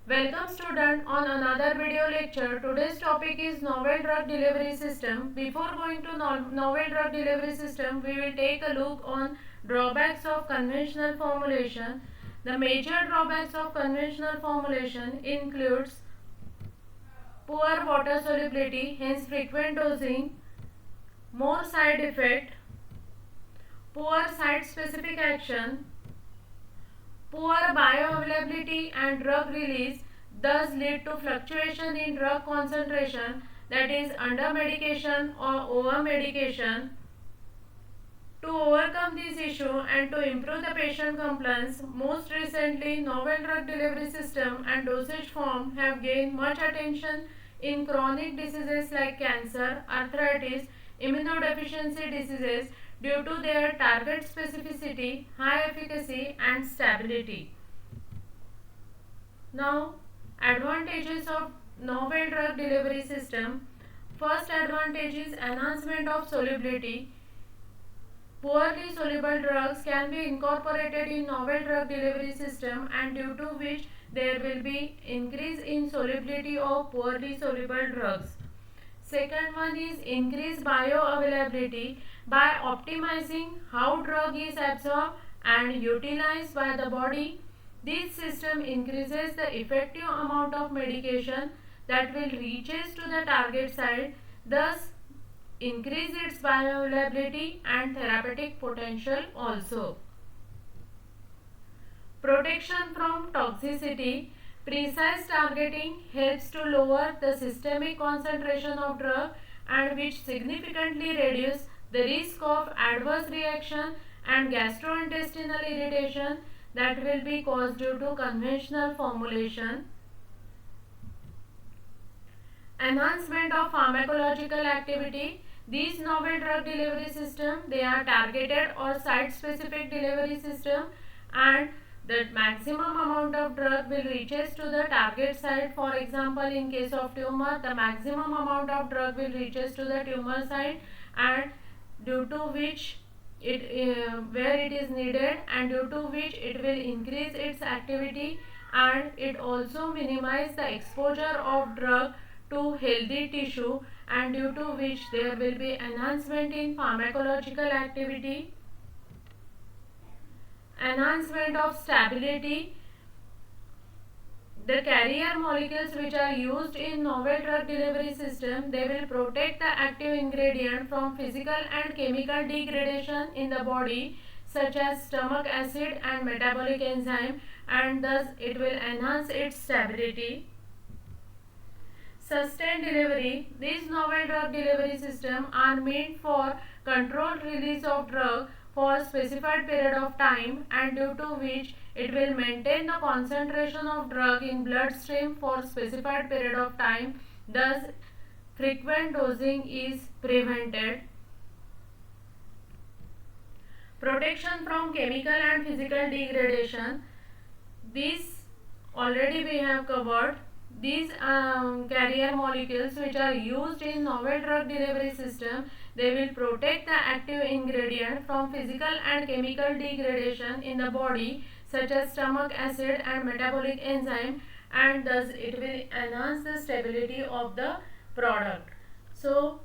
Welcome student on another video lecture. Today's topic is novel drug delivery system. Before going to novel drug delivery system, we will take a look on drawbacks of conventional formulation. The major drawbacks of conventional formulation includes poor water solubility, hence frequent dosing, more side effect, poor site specific action, poor bioavailability and drug release, thus lead to fluctuation in drug concentration, that is under medication or over medication. To overcome this issue and to improve the patient compliance, most recently novel drug delivery system and dosage form have gained much attention in chronic diseases like cancer, arthritis, immunodeficiency diseases due to their target specificity, high efficacy and stability. Now, advantages of novel drug delivery system. First advantage is enhancement of solubility. Poorly soluble drugs can be incorporated in novel drug delivery system, and due to which there will be increase in solubility of poorly soluble drugs. Second one is increased bioavailability. By optimizing how drug is absorbed and utilized by the body, this system increases the effective amount of medication that will reaches to the target site, thus increase its bioavailability and therapeutic potential also. Protection from toxicity. Precise targeting helps to lower the systemic concentration of drug, and which significantly reduce the risk of adverse reaction and gastrointestinal irritation that will be caused due to conventional formulation. Enhancement of pharmacological activity. These novel drug delivery system, they are targeted or site specific delivery system, and the maximum amount of drug will reaches to the target site. For example, in case of tumor, the maximum amount of drug will reaches to the tumor site, and due to which where it is needed, and due to which it will increase its activity, and it also minimize the exposure of drug to healthy tissue, and due to which there will be enhancement in pharmacological activity. Enhancement of stability. The carrier molecules which are used in novel drug delivery system, they will protect the active ingredient from physical and chemical degradation in the body, such as stomach acid and metabolic enzyme, and thus it will enhance its stability. Sustained delivery. These novel drug delivery systems are meant for controlled release of drug for specified period of time, and due to which it will maintain the concentration of drug in bloodstream for specified period of time, thus frequent dosing is prevented. Protection from chemical and physical degradation. These already we have covered. These carrier molecules which are used in novel drug delivery system, they will protect the active ingredient from physical and chemical degradation in the body, such as stomach acid and metabolic enzyme, and thus it will enhance the stability of the product. So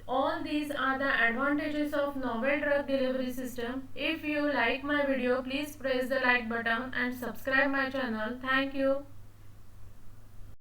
all these are the advantages of novel drug delivery system. If you like my video, please press the like button and subscribe my channel. Thank you.